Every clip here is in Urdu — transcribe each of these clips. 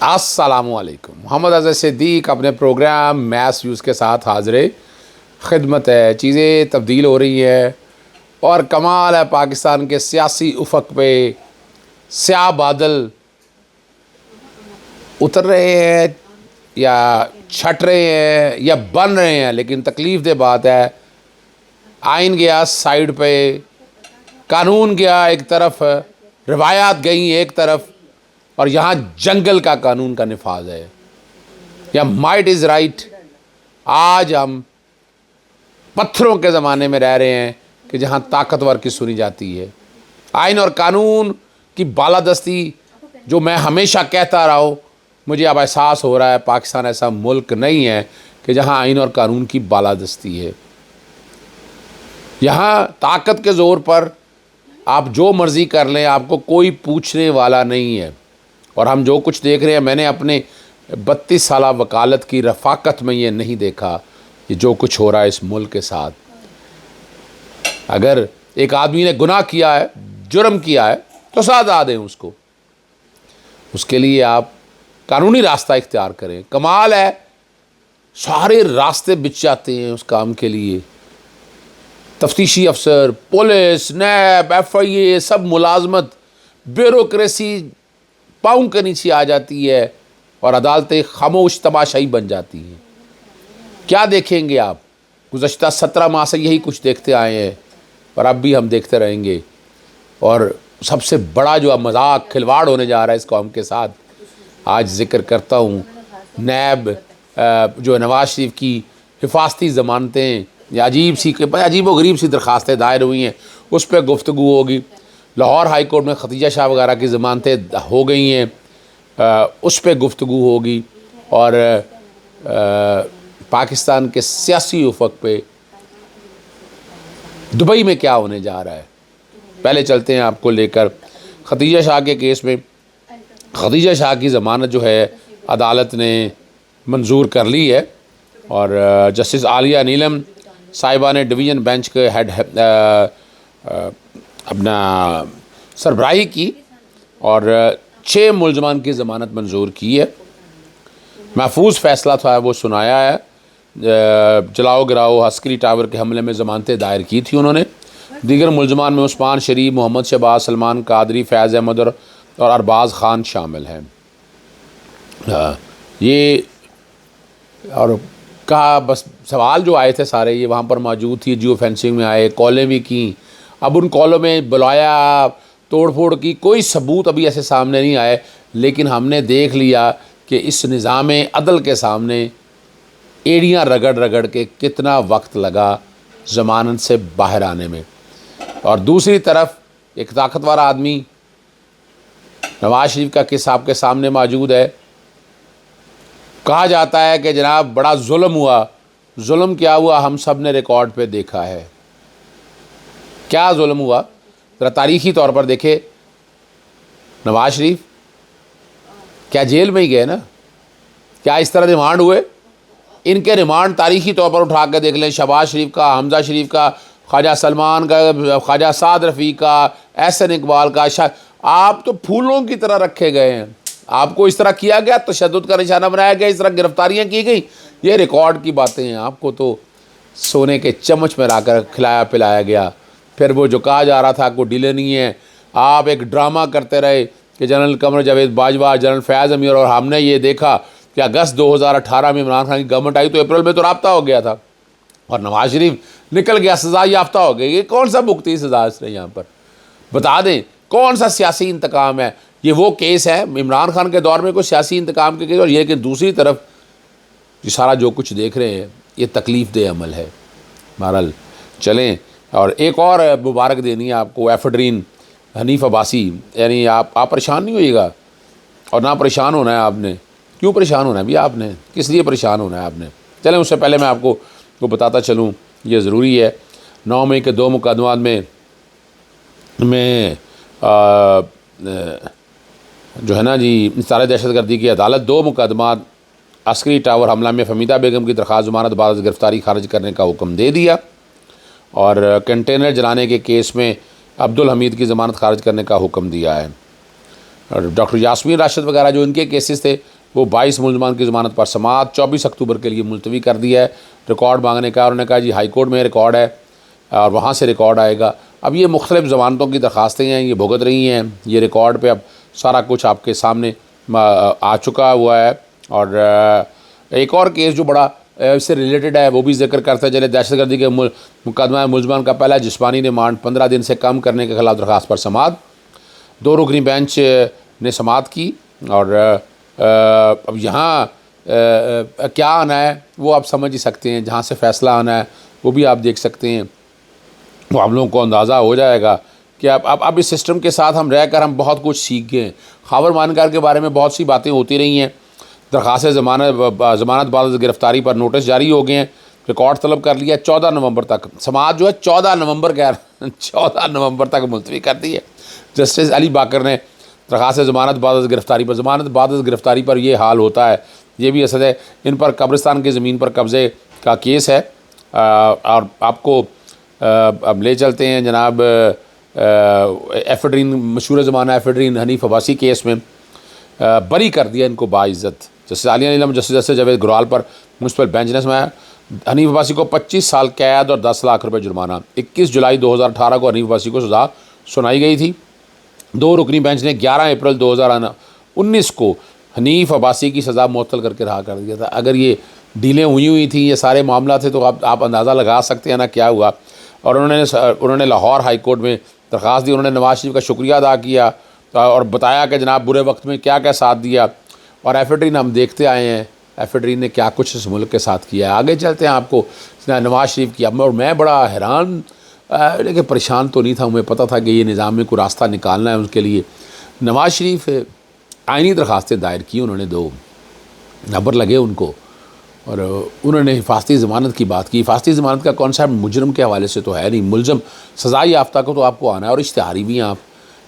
السلام علیکم. محمد اظہر صدیق اپنے پروگرام میس ویوز کے ساتھ حاضر خدمت ہے. چیزیں تبدیل ہو رہی ہیں اور کمال ہے پاکستان کے سیاسی افق پہ سیاہ بادل اتر رہے ہیں یا چھٹ رہے ہیں یا بن رہے ہیں. لیکن تکلیف دہ بات ہے، آئین گیا سائیڈ پہ، قانون گیا ایک طرف، روایات گئیں ایک طرف، اور یہاں جنگل کا قانون کا نفاذ ہے. یا مائٹ از رائٹ. آج ہم پتھروں کے زمانے میں رہ رہے ہیں کہ جہاں طاقتور کی سنی جاتی ہے. آئین اور قانون کی بالادستی جو میں ہمیشہ کہتا رہا ہوں، مجھے اب احساس ہو رہا ہے پاکستان ایسا ملک نہیں ہے کہ جہاں آئین اور قانون کی بالادستی ہے. یہاں طاقت کے زور پر آپ جو مرضی کر لیں، آپ کو کوئی پوچھنے والا نہیں ہے. اور ہم جو کچھ دیکھ رہے ہیں، میں نے اپنے 32 سالہ وکالت کی رفاقت میں یہ نہیں دیکھا کہ جو کچھ ہو رہا ہے اس ملک کے ساتھ. اگر ایک آدمی نے گناہ کیا ہے، جرم کیا ہے، تو سزا دیں اس کو. اس کے لیے آپ قانونی راستہ اختیار کریں. کمال ہے، سارے راستے بچ جاتے ہیں اس کام کے لیے. تفتیشی افسر، پولیس، نیب، ایف آئی اے، سب ملازمت، بیوروکریسی پاؤں کے نیچے آ جاتی ہے اور عدالتیں خاموش تماشائی بن جاتی ہیں. کیا دیکھیں گے آپ؟ گزشتہ 17 ماہ سے یہی کچھ دیکھتے آئے ہیں اور اب بھی ہم دیکھتے رہیں گے. اور سب سے بڑا جو مذاق کھلواڑ ہونے جا رہا ہے اس قوم کے ساتھ، آج ذکر کرتا ہوں. نیب جو نواز شریف کی حفاظتی ضمانتیں یا عجیب و غریب سی درخواستیں دائر ہوئی ہیں، اس پہ گفتگو ہوگی. لاہور ہائی کورٹ میں ختیجہ شاہ وغیرہ کی ضمانتیں ہو گئی ہیں، اس پہ گفتگو ہوگی. اور پاکستان کے سیاسی افق پہ دبئی میں کیا ہونے جا رہا ہے. پہلے چلتے ہیں آپ کو لے کر ختیجہ شاہ کے کیس میں. ختیجہ شاہ کی ضمانت جو ہے عدالت نے منظور کر لی ہے اور جسٹس عالیہ نیلم صاحبہ نے ڈویژن بینچ کے ہیڈ اپنا سربراہی کی اور 6 ملزمان کی ضمانت منظور کی ہے. محفوظ فیصلہ تھا وہ سنایا ہے. جلاؤ گراؤ عسکری ٹاور کے حملے میں ضمانتیں دائر کی تھی انہوں نے. دیگر ملزمان میں عثمان شریف، محمد شہباز، سلمان قادری، فیض احمد اور ارباز خان شامل ہیں. یہ اور کہا بس سوال جو آئے تھے سارے یہ وہاں پر موجود تھی. جیو فینسنگ میں آئے، کالیں بھی کیں. اب ان کالوں میں بلایا، توڑ پھوڑ کی، کوئی ثبوت ابھی ایسے سامنے نہیں آئے. لیکن ہم نے دیکھ لیا کہ اس نظام عدل کے سامنے ایڑیاں رگڑ رگڑ کے کتنا وقت لگا ضمانت سے باہر آنے میں. اور دوسری طرف ایک طاقتور آدمی نواز شریف کا کیس آپ کے سامنے موجود ہے. کہا جاتا ہے کہ جناب بڑا ظلم ہوا. ظلم کیا ہوا ہم سب نے ریکارڈ پہ دیکھا ہے. کیا ظلم ہوا؟ ذرا تاریخی طور پر دیکھے. نواز شریف کیا جیل میں ہی گئے نا؟ کیا اس طرح ریمانڈ ہوئے؟ ان کے ریمانڈ تاریخی طور پر اٹھا کے دیکھ لیں. شہباز شریف کا، حمزہ شریف کا، خواجہ سلمان کا، خواجہ سعد رفیق کا، احسن اقبال کا. آپ تو پھولوں کی طرح رکھے گئے ہیں. آپ کو اس طرح کیا گیا، تشدد کا نشانہ بنایا گیا، اس طرح گرفتاریاں کی گئیں. یہ ریکارڈ کی باتیں ہیں. آپ کو تو سونے کے چمچ میں لا کر کھلایا پلایا گیا. پھر وہ جو کہا جا رہا تھا کوئی ڈیلے نہیں ہے. آپ ایک ڈرامہ کرتے رہے کہ جنرل قمر جاوید باجوہ، جنرل فیاض امیر، اور ہم نے یہ دیکھا کہ اگست 2018 میں عمران خان کی گورنمنٹ آئی تو اپریل میں تو رابطہ ہو گیا تھا اور نواز شریف نکل گیا، سزا یافتہ ہو گئی. یہ کون سا بھگتی سزا اس نے یہاں پر؟ بتا دیں کون سا سیاسی انتقام ہے؟ یہ وہ کیس ہے عمران خان کے دور میں کوئی سیاسی انتقام کے کیس. اور یہ کہ دوسری طرف یہ سارا جو کچھ دیکھ رہے ہیں یہ تکلیف دہ عمل ہے. بہرحال چلیں. اور ایک اور مبارک دینی ہے آپ کو، ایفڈرین حنیف عباسی. یعنی آپ پریشان نہیں ہوئیے گا اور نہ پریشان ہونا ہے آپ نے. کیوں پریشان ہونا ہے بھی آپ نے؟ کس لیے پریشان ہونا ہے آپ نے؟ چلیں اس سے پہلے میں آپ کو بتاتا چلوں، یہ ضروری ہے. 9 مئی کے 2 مقدمات میں جو ہے نا جی انحصار دہشت گردی کی عدالت 2 مقدمات عسکری ٹاور حملہ میں فہمیدہ بیگم کی درخواست ضمانت بعد از گرفتاری خارج کرنے کا حکم دے دیا. اور کنٹینر جلانے کے کیس میں عبدالحمید کی ضمانت خارج کرنے کا حکم دیا ہے. اور ڈاکٹر یاسمین راشد وغیرہ جو ان کے کیسز تھے وہ 22 ملزمان کی ضمانت پر سماعت 24 اکتوبر کے لیے ملتوی کر دیا ہے ریکارڈ مانگنے کا. انہوں نے کہا جی ہائی کورٹ میں ریکارڈ ہے اور وہاں سے ریکارڈ آئے گا. اب یہ مختلف ضمانتوں کی درخواستیں ہیں, یہ بھگت رہی ہیں, یہ ریکارڈ پہ اب سارا کچھ آپ کے سامنے آ چکا ہوا ہے. اور ایک اور کیس جو بڑا اس سے ریلیٹڈ ہے وہ بھی ذکر کرتا ہے چلے. دہشت گردی کے مقدمہ ملزمان کا پہلا جسمانی ریمانڈ 15 دن سے کم کرنے کے خلاف درخواست پر سماعت. 2 رکنی بینچ نے سماعت کی. اور اب یہاں کیا آنا ہے وہ آپ سمجھ ہی سکتے ہیں, جہاں سے فیصلہ آنا ہے وہ بھی آپ دیکھ سکتے ہیں. وہ ہم لوگوں کو اندازہ ہو جائے گا کہ اب اس سسٹم کے ساتھ ہم رہ کر ہم بہت کچھ سیکھ گئے ہیں. خاور مانکار کے بارے میں بہت سی باتیں ہوتی رہی ہیں. درخواست ضمانت بعد از گرفتاری پر نوٹس جاری ہو گئے ہیں. ریکارڈ طلب کر لیا 14 نومبر تک. سماعت جو ہے 14 نومبر 14 نومبر تک ملتوی کر دی ہے. جسٹس علی باقر نے درخواست ضمانت بعد از گرفتاری پر ضمانت بعد از گرفتاری پر یہ حال ہوتا ہے. یہ بھی اصل ہے ان پر قبرستان کی زمین پر قبضے کا کیس ہے. اور آپ کو اب لے چلتے ہیں جناب ایفیڈرین مشہور زمانہ ایفیڈرین حنیف عباسی کیس میں بری کر دیا ان کو باعزت. جسٹس عالیہ نیلم جسٹس جاوید گرال پر میونسپل بینچ نے سمایا حنیف عباسی کو 25 سال قید اور 10 لاکھ روپے جرمانہ. 21 جولائی 2018 کو حنیف عباسی کو سزا سنائی گئی تھی. 2 رکنی بینچ نے 11 اپریل 2019 کو حنیف عباسی کی سزا معطل کر کے رہا کر دیا تھا. اگر یہ ڈیلیں ہوئی تھیں, یہ سارے معاملات تھے, تو آپ اندازہ لگا سکتے ہیں نا کیا ہوا. اور انہوں نے لاہور ہائی کورٹ میں درخواست دی. انہوں نے نواز شریف کا شکریہ ادا کیا اور بتایا کہ جناب برے وقت میں کیا کیا ساتھ دیا. اور ایفیڈرین ہم دیکھتے آئے ہیں ایفیڈرین نے کیا کچھ اس ملک کے ساتھ کیا ہے. آگے چلتے ہیں آپ کو نواز شریف کی. اور میں بڑا حیران لیکن پریشان تو نہیں تھا, مجھے پتہ تھا کہ یہ نظام میں کوئی راستہ نکالنا ہے اس کے لیے. نواز شریف آئینی درخواستیں دائر کی انہوں نے, 2 نمبر لگے ان کو, اور انہوں نے حفاظتی ضمانت کی بات کی. حفاظتی ضمانت کا کانسیپٹ مجرم کے حوالے سے تو ہے نہیں, ملزم سزا یافتہ کو تو آپ کو آنا ہے, اور اشتہاری بھی ہیں آپ.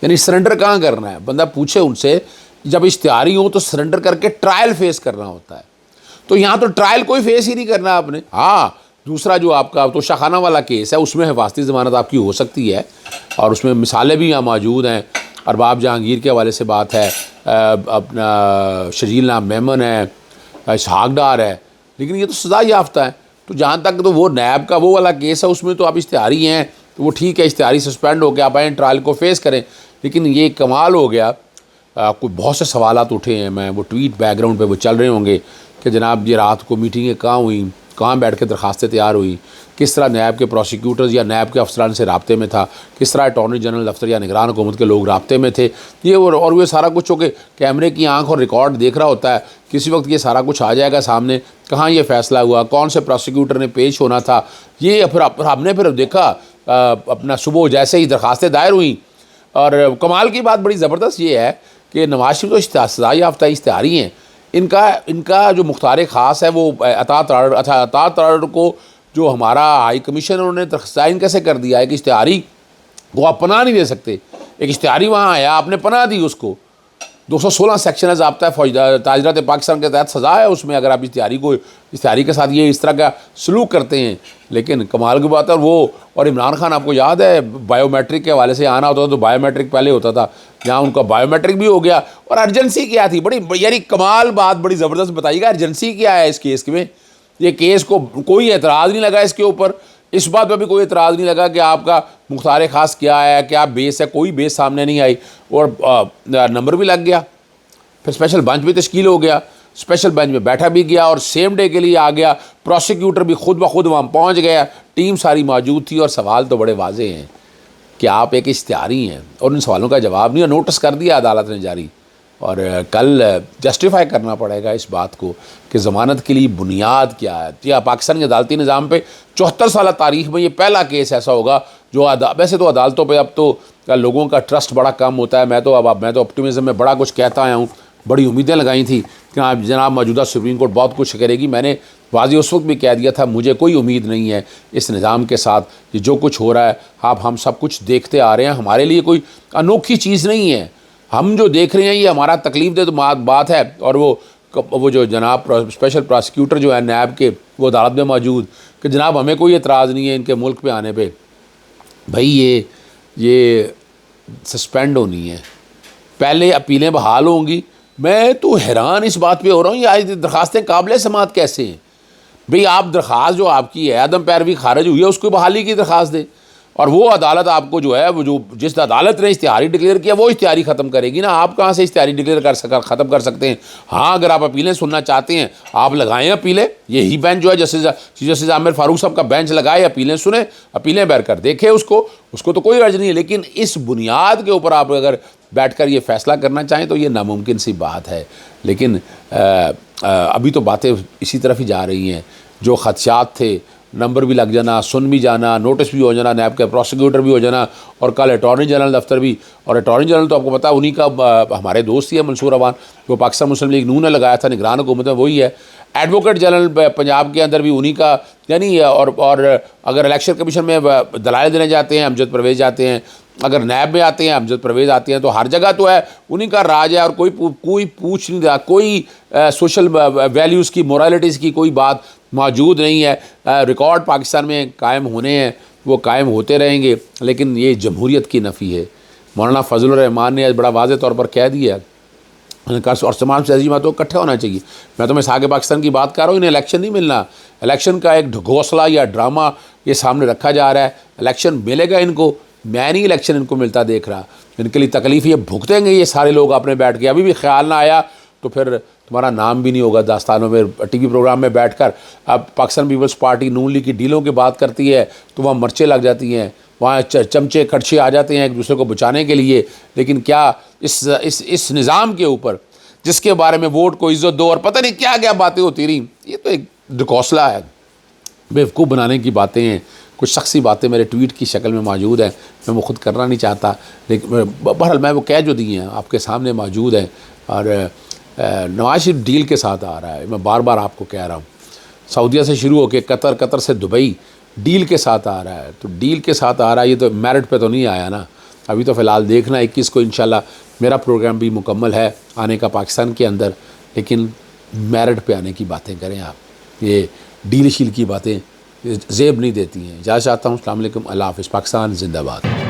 یعنی سرنڈر کہاں کرنا ہے, بندہ پوچھے ان سے, جب اشتہاری ہوں تو سرنڈر کر کے ٹرائل فیس کرنا ہوتا ہے. تو یہاں تو ٹرائل کوئی فیس ہی نہیں کرنا آپ نے. ہاں دوسرا جو آپ کا تو شاخانہ والا کیس ہے اس میں حفاظتی ضمانت آپ کی ہو سکتی ہے, اور اس میں مثالیں بھی یہاں موجود ہیں. ارباب جہانگیر کے حوالے سے بات ہے, اپنا شجیل نام میمن ہے, اسحاق ڈار ہے, لیکن یہ تو سزا یافتہ ہے. تو جہاں تک تو وہ نیب کا وہ والا کیس ہے اس میں تو آپ اشتہاری ہیں تو وہ ٹھیک ہے, اشتہاری سسپینڈ ہو کے آپ آئیں ٹرائل کو فیس کریں. لیکن یہ کمال ہو گیا, کوئی بہت سے سوالات اٹھے ہیں, میں وہ ٹویٹ بیک گراؤنڈ پہ وہ چل رہے ہوں گے کہ جناب یہ رات کو میٹنگیں کہاں ہوئیں, کہاں بیٹھ کے درخواستیں تیار ہوئیں, کس طرح نیب کے پروسیکیوٹرز یا نیب کے افسران سے رابطے میں تھا, کس طرح اٹارنی جنرل دفتر یا نگران حکومت کے لوگ رابطے میں تھے. یہ اور وہ سارا کچھ ہو کے کیمرے کی آنکھ اور ریکارڈ دیکھ رہا ہوتا ہے. کسی وقت یہ سارا کچھ آ جائے گا سامنے, کہاں یہ فیصلہ ہوا, کون سے پروسیکیوٹر نے پیش ہونا تھا. یہ پھر ہم نے پھر دیکھا اپنا صبح جیسے ہی درخواستیں دائر ہوئیں. اور کمال کی بات بڑی زبردست یہ ہے کہ نواز شریف تو سزا یافتہ اشتہاری ہیں. ان کا جو مختار خاص ہے وہ اطاعت آرڈر کو جو ہمارا ہائی کمیشن انہوں نے سائن کیسے کر دیا ہے کہ اشتہاری کو آپ پناہ نہیں دے سکتے. ایک اشتہاری وہاں آیا, آپ نے پناہ دی اس کو. 216 سیکشن ہے ضابطہ تاجرات پاکستان کے تحت سزا ہے اس میں, اگر آپ اشتہاری کے ساتھ یہ اس طرح کا سلوک کرتے ہیں. لیکن کمال کی بات ہے, وہ اور عمران خان آپ کو یاد ہے بائیو میٹرک کے حوالے سے آنا ہوتا تھا تو بائیو میٹرک پہلے ہوتا تھا, یہاں ان کا بائیو میٹرک بھی ہو گیا. اور ارجنسی کیا تھی, بڑی یعنی کمال بات بڑی زبردست بتائی گا, ارجنسی کیا ہے اس کیس میں. یہ کیس کو کوئی اعتراض نہیں لگا اس کے اوپر, اس بات پہ بھی کوئی اعتراض نہیں لگا کہ آپ کا مختار خاص کیا ہے, کیا بیس ہے, کوئی بیس سامنے نہیں آئی. اور نمبر بھی لگ گیا, پھر اسپیشل بینچ بھی تشکیل ہو گیا, اسپیشل بینچ میں بیٹھا بھی گیا اور سیم ڈے کے لیے آ گیا. پروسیکیوٹر بھی خود بخود وہاں پہنچ گیا, ٹیم ساری موجود تھی. اور سوال تو بڑے واضح ہیں کہ آپ ایک اشتہاری ہیں, اور ان سوالوں کا جواب نہیں, اور نوٹس کر دیا عدالت نے جاری. اور کل جسٹیفائی کرنا پڑے گا اس بات کو کہ ضمانت کے لیے بنیاد کیا ہے. یا پاکستان کے عدالتی نظام پہ 74 سالہ تاریخ میں یہ پہلا کیس ایسا ہوگا جو ویسے تو عدالتوں پہ اب تو لوگوں کا ٹرسٹ بڑا کم ہوتا ہے. میں تو آپٹیمزم میں بڑا کچھ کہتا آیا ہوں, بڑی امیدیں لگائی تھیں کہ جناب موجودہ سپریم کورٹ بہت کچھ کرے گی. میں نے واضح اس وقت بھی کہہ دیا تھا مجھے کوئی امید نہیں ہے اس نظام کے ساتھ. یہ جو کچھ ہو رہا ہے ہم سب کچھ دیکھتے آ رہے ہیں, ہمارے لیے کوئی انوکھی چیز نہیں ہے. ہم جو دیکھ رہے ہیں یہ ہمارا تکلیف دہ بات ہے. اور وہ جو جناب اسپیشل پراسیکیوٹر جو ہے نیب کے, وہ عدالت میں موجود کہ جناب ہمیں کوئی اعتراض نہیں ہے ان کے ملک پہ آنے پہ. بھائی یہ سسپینڈ ہونی ہے, پہلے اپیلیں بحال ہوں گی. میں تو حیران اس بات پہ ہو رہا ہوں، یہ آج درخواستیں قابل سماعت کیسے ہیں؟ بھئی آپ درخواست جو آپ کی ہے عدم پیروی خارج ہوئی ہے اس کو بحالی کی درخواست دیں، اور وہ عدالت آپ کو جو ہے وہ جو جس عدالت نے اشتہاری ڈکلیئر کیا وہ اشتہاری ختم کرے گی نا. آپ کہاں سے اشتہاری ڈکلیئر ختم کر سکتے ہیں؟ ہاں اگر آپ اپیلیں سننا چاہتے ہیں آپ لگائیں اپیلیں. یہی بینچ جو ہے جسٹس عامر فاروق صاحب کا بینچ لگائے، اپیلیں سنیں، اپیلیں بیر کر دیکھیں اس کو تو کوئی حرج نہیں ہے. لیکن اس بنیاد کے اوپر آپ اگر بیٹھ کر یہ فیصلہ کرنا چاہیں تو یہ ناممکن سی بات ہے. لیکن ابھی تو باتیں اسی طرف ہی جا رہی ہیں. جو خدشات تھے، نمبر بھی لگ جانا، سن بھی جانا، نوٹس بھی ہو جانا، نیب کا پروسیکیوٹر بھی ہو جانا، اور کل اٹارنی جنرل دفتر بھی. اور اٹارنی جنرل تو آپ کو پتا ہے انہی کا ہمارے دوست ہی ہے منصور عوان، جو پاکستان مسلم لیگ نون نے لگایا تھا نگران حکومت میں، وہی ہے. ایڈوکیٹ جنرل پنجاب کے اندر بھی انہی کا، یعنی اور اگر الیکشن کمیشن میں دلائل دینے جاتے ہیں امجد پرویز جاتے ہیں، اگر نیب میں آتے ہیں امجد پرویز آتے ہیں، تو ہر جگہ تو ہے انہی کا راج ہے. اور کوئی پوچھ نہیں رہا، کوئی سوشل ویلیوز کی، مورالٹیز کی کوئی بات موجود نہیں ہے. ریکارڈ پاکستان میں قائم ہونے ہیں، وہ قائم ہوتے رہیں گے، لیکن یہ جمہوریت کی نفی ہے. مولانا فضل الرحمان نے آج بڑا واضح طور پر کہہ دیا، اور تمام سیاسی باتوں کو اکٹھا ہونا چاہیے. میں تو مساق پاکستان کی بات کر رہا ہوں، انہیں الیکشن نہیں ملنا. الیکشن کا ایک ڈھکوسلا یا ڈرامہ یہ سامنے رکھا جا رہا ہے. الیکشن ملے گا ان کو، میں نہیں الیکشن ان کو ملتا دیکھ رہا. ان کے لیے تکلیف یہ بھگتیں گے یہ سارے لوگ اپنے بیٹھ کے. ابھی بھی خیال نہ آیا تو پھر تمہارا نام بھی نہیں ہوگا داستانوں میں. ٹی وی پروگرام میں بیٹھ کر اب پاکستان پیپلز پارٹی نون لیگ کی ڈیلوں کی بات کرتی ہے تو وہاں مرچیں لگ جاتی ہیں، وہاں چمچے کڑچھے آ جاتے ہیں ایک دوسرے کو بچانے کے لیے. لیکن کیا اس نظام کے اوپر جس کے بارے میں ووٹ کو عزت دو اور پتہ نہیں کیا کیا باتیں ہوتی رہیں، یہ تو ایک ڈھکوسلا ہے، بیوقوف بنانے کی باتیں ہیں. کچھ شخصی باتیں میرے ٹویٹ کی شکل میں موجود ہیں، میں وہ خود کرنا نہیں چاہتا، لیکن بہرحال میں وہ کہہ جو دی ہیں آپ کے سامنے موجود ہیں. اور نواز شریف ڈیل کے ساتھ آ رہا ہے، میں بار بار آپ کو کہہ رہا ہوں. سعودیہ سے شروع ہو کے قطر سے دبئی، ڈیل کے ساتھ آ رہا ہے. تو ڈیل کے ساتھ آ رہا ہے، یہ تو میرٹ پہ تو نہیں آیا نا. ابھی تو فی الحال دیکھنا 21 کو انشاءاللہ میرا پروگرام بھی مکمل ہے آنے کا پاکستان کے اندر. لیکن میرٹ پہ آنے کی باتیں کریں آپ، یہ ڈیل شیل کی باتیں زیب نہیں دیتی ہیں. اجازت چاہتا ہوں. السلام علیکم، اللہ حافظ. پاکستان زندہ باد.